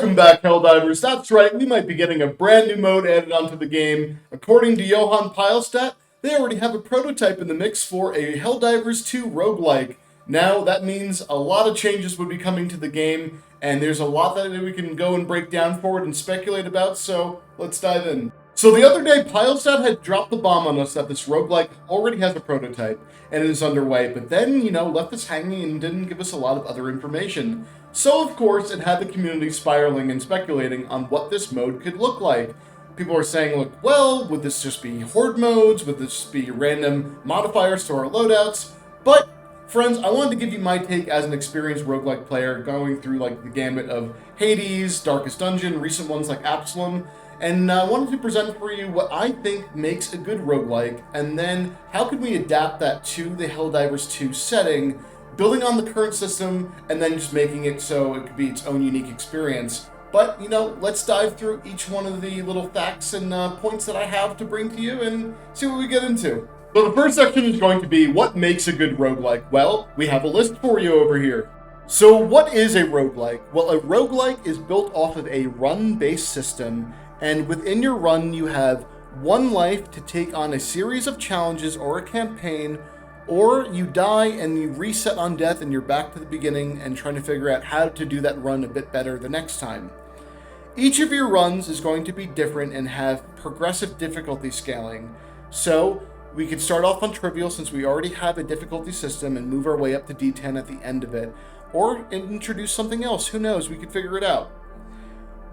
Welcome back, Helldivers. That's right, we might be getting a brand new mode added onto the game. According to Johann Pilestadt, they already have a prototype in the mix for a Helldivers 2 roguelike. Now, that means a lot of changes would be coming to the game, and there's a lot that we can go and break down forward and speculate about, so let's dive in. So the other day, Pilestadt had dropped the bomb on us that this roguelike already has a prototype, and it is underway, but then, left us hanging and didn't give us a lot of other information. So, of course, it had the community spiraling and speculating on what this mode could look like. People are saying, look, well, would this just be horde modes? Would this be random modifiers to our loadouts? But, friends, I wanted to give you my take as an experienced roguelike player going through the gamut of Hades, Darkest Dungeon, recent ones like Absalom, and I wanted to present for you what I think makes a good roguelike, and then how could we adapt that to the Helldivers 2 setting, building on the current system, and then just making it so it could be its own unique experience. But, let's dive through each one of the little facts and points that I have to bring to you and see what we get into. So the first section is going to be what makes a good roguelike. Well, we have a list for you over here. So what is a roguelike? Well, a roguelike is built off of a run-based system, and within your run you have one life to take on a series of challenges or a campaign, or you die and you reset on death and you're back to the beginning and trying to figure out how to do that run a bit better the next time. Each of your runs is going to be different and have progressive difficulty scaling. So we could start off on trivial since we already have a difficulty system and move our way up to D10 at the end of it. Or introduce something else, who knows, we could figure it out.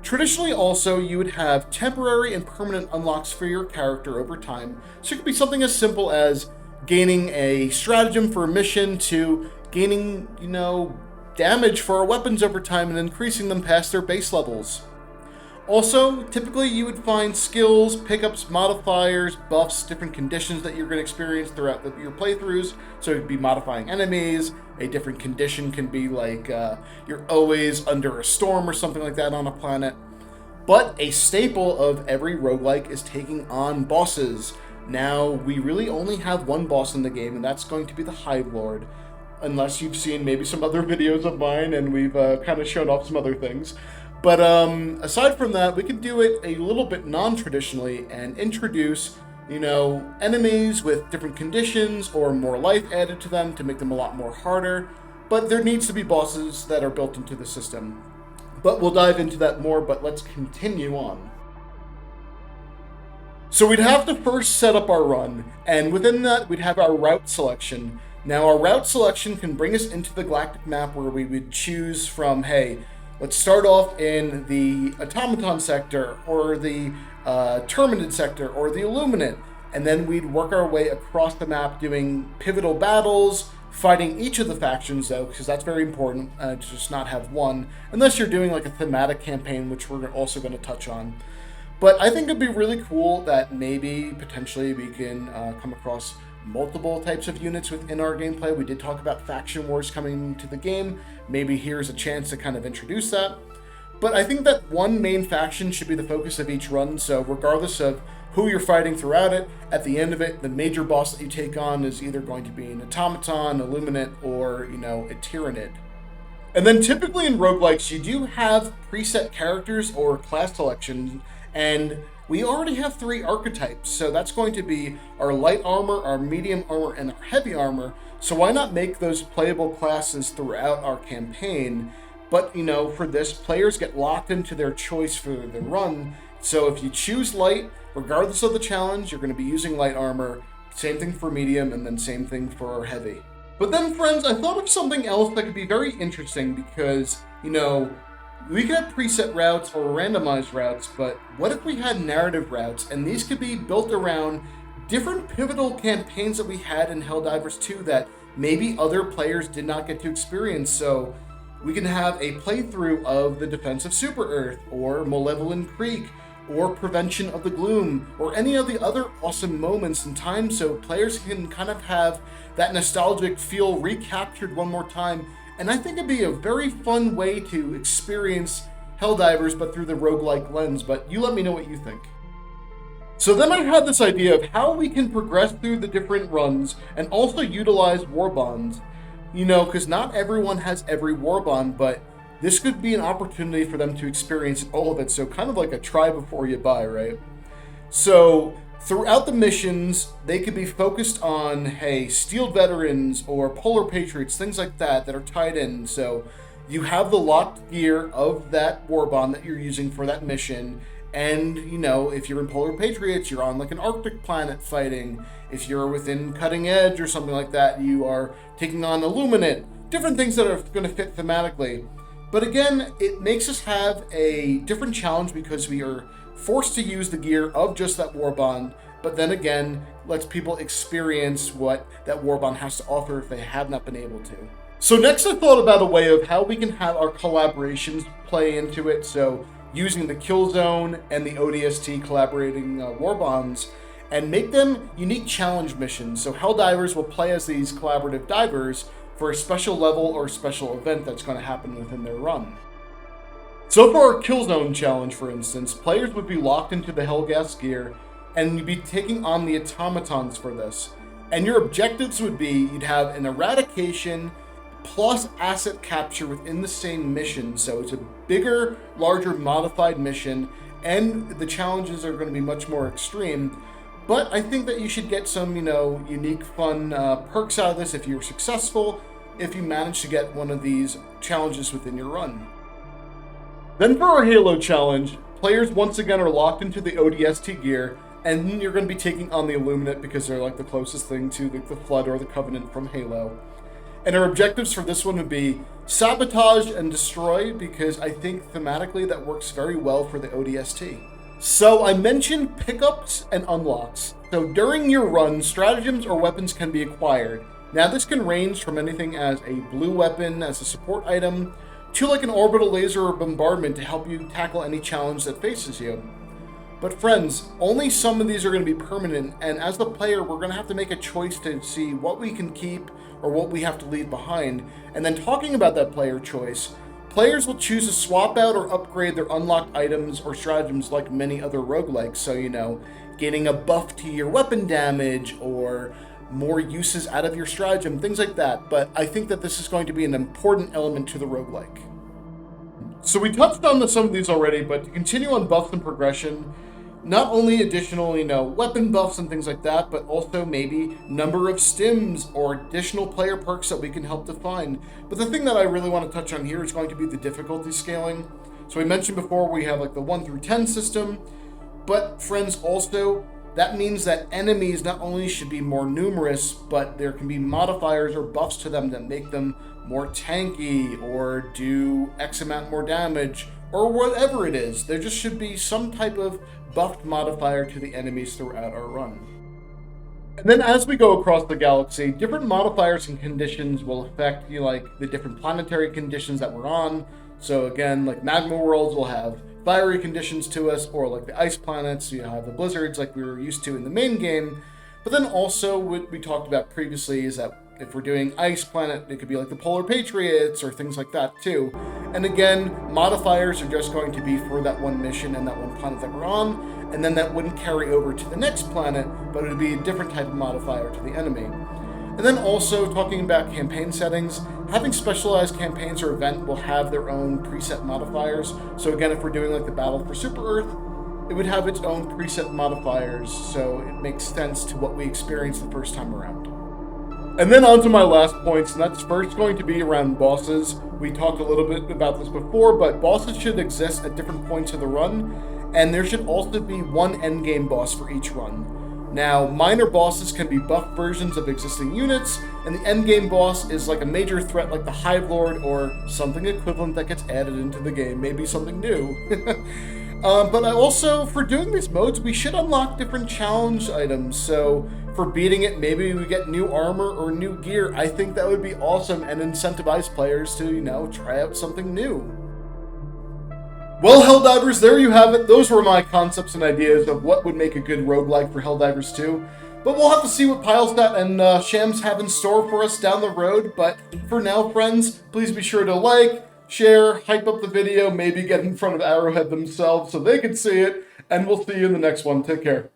Traditionally also, you would have temporary and permanent unlocks for your character over time. So it could be something as simple as gaining a stratagem for a mission to gaining, damage for our weapons over time and increasing them past their base levels. Also, typically you would find skills, pickups, modifiers, buffs, different conditions that you're going to experience throughout your playthroughs. So it could be modifying enemies. A different condition can be like you're always under a storm or something like that on a planet. But a staple of every roguelike is taking on bosses. Now, we really only have one boss in the game, and that's going to be the Hive Lord. Unless you've seen maybe some other videos of mine, and we've kind of shown off some other things. But aside from that, we can do it a little bit non-traditionally and introduce, enemies with different conditions or more life added to them to make them a lot more harder. But there needs to be bosses that are built into the system. But we'll dive into that more, but let's continue on. So we'd have to first set up our run, and within that we'd have our route selection. Now our route selection can bring us into the galactic map where we would choose from, hey, let's start off in the Automaton sector, or the Terminid sector, or the Illuminate, and then we'd work our way across the map doing pivotal battles, fighting each of the factions though, because that's very important, to just not have one, unless you're doing like a thematic campaign, which we're also going to touch on. But I think it'd be really cool that maybe, potentially, we can come across multiple types of units within our gameplay. We did talk about faction wars coming to the game. Maybe here's a chance to kind of introduce that. But I think that one main faction should be the focus of each run, so regardless of who you're fighting throughout it, at the end of it, the major boss that you take on is either going to be an Automaton, Illuminate, or, a Tyrannid. And then typically in roguelikes, you do have preset characters or class selections, and we already have 3 archetypes, so that's going to be our light armor, our medium armor, and our heavy armor. So why not make those playable classes throughout our campaign? But, for this, players get locked into their choice for the run. So if you choose light, regardless of the challenge, you're going to be using light armor. Same thing for medium, and then same thing for heavy. But then, friends, I thought of something else that could be very interesting because, we could have preset routes or randomized routes, but what if we had narrative routes, and these could be built around different pivotal campaigns that we had in Helldivers 2 that maybe other players did not get to experience. So we can have a playthrough of the Defense of Super Earth, or Malevolent Creek, or Prevention of the Gloom, or any of the other awesome moments in time, so players can kind of have that nostalgic feel recaptured one more time. And I think it'd be a very fun way to experience Helldivers, but through the roguelike lens. But you let me know what you think. So then I had this idea of how we can progress through the different runs and also utilize warbonds. Because not everyone has every warbond, but this could be an opportunity for them to experience all of it. So kind of like a try before you buy, right? So throughout the missions, they could be focused on, hey, Steeled Veterans or Polar Patriots, things like that that are tied in. So you have the locked gear of that warbond that you're using for that mission. And, you know, if you're in Polar Patriots, you're on like an Arctic planet fighting. If you're within Cutting Edge or something like that, you are taking on Illuminate. Different things that are going to fit thematically. But again, it makes us have a different challenge because we are forced to use the gear of just that warbond, but then again, lets people experience what that warbond has to offer if they have not been able to. So next I thought about a way of how we can have our collaborations play into it. So using the kill zone and the ODST collaborating warbonds and make them unique challenge missions. So Helldivers will play as these collaborative divers for a special level or special event that's going to happen within their run. So for our kill zone challenge, for instance, players would be locked into the Hellgas gear and you'd be taking on the automatons for this. And your objectives would be, you'd have an eradication plus asset capture within the same mission. So it's a bigger, larger, modified mission, and the challenges are going to be much more extreme. But I think that you should get some, you know, unique, fun perks out of this if you're successful, if you manage to get one of these challenges within your run. Then for our Halo challenge, players once again are locked into the ODST gear, and you're going to be taking on the Illuminate because they're like the closest thing to the Flood or the Covenant from Halo. And our objectives for this one would be sabotage and destroy, because I think thematically that works very well for the ODST. So I mentioned pickups and unlocks. So during your run, stratagems or weapons can be acquired. Now this can range from anything as a blue weapon as a support item, to like an orbital laser or bombardment to help you tackle any challenge that faces you. But friends, only some of these are going to be permanent, and as the player, we're going to have to make a choice to see what we can keep or what we have to leave behind. And then talking about that player choice, players will choose to swap out or upgrade their unlocked items or stratagems like many other roguelikes. So, you know, getting a buff to your weapon damage or more uses out of your stratagem, things like that. But I think that this is going to be an important element to the roguelike. So we touched on some of these already, but to continue on buffs and progression, not only additional, you know, weapon buffs and things like that, but also maybe number of stims or additional player perks that we can help define. But the thing that I really want to touch on here is going to be the difficulty scaling. So we mentioned before we have like the 1 through 10 system, but friends, also that means that enemies not only should be more numerous, but there can be modifiers or buffs to them that make them more tanky or do X amount more damage or whatever it is. There just should be some type of buffed modifier to the enemies throughout our run. And then as we go across the galaxy, different modifiers and conditions will affect you, like the different planetary conditions that we're on. So again, like magma worlds will have fiery conditions to us, or like the ice planets, you have the blizzards like we were used to in the main game. But then also what we talked about previously is that if we're doing ice planet, it could be like the Polar Patriots or things like that too. And again, modifiers are just going to be for that one mission and that one planet that we're on, and then that wouldn't carry over to the next planet, but it would be a different type of modifier to the enemy. And then also talking about campaign settings, having specialized campaigns or event will have their own preset modifiers. So again, if we're doing like the Battle for Super Earth, it would have its own preset modifiers, so it makes sense to what we experienced the first time around. And then on to my last points, and that's first going to be around bosses. We talked a little bit about this before, but bosses should exist at different points of the run, and there should also be one endgame boss for each run. Now, minor bosses can be buffed versions of existing units, and the endgame boss is like a major threat like the Hive Lord or something equivalent that gets added into the game, maybe something new. But also, for doing these modes, we should unlock different challenge items. So for beating it, maybe we get new armor or new gear. I think that would be awesome and incentivize players to, you know, try out something new. Well, Helldivers, there you have it. Those were my concepts and ideas of what would make a good roguelike for Helldivers 2. But we'll have to see what Pilestadt and Shams have in store for us down the road. But for now, friends, please be sure to like, share, hype up the video, maybe get in front of Arrowhead themselves so they can see it, and we'll see you in the next one. Take care.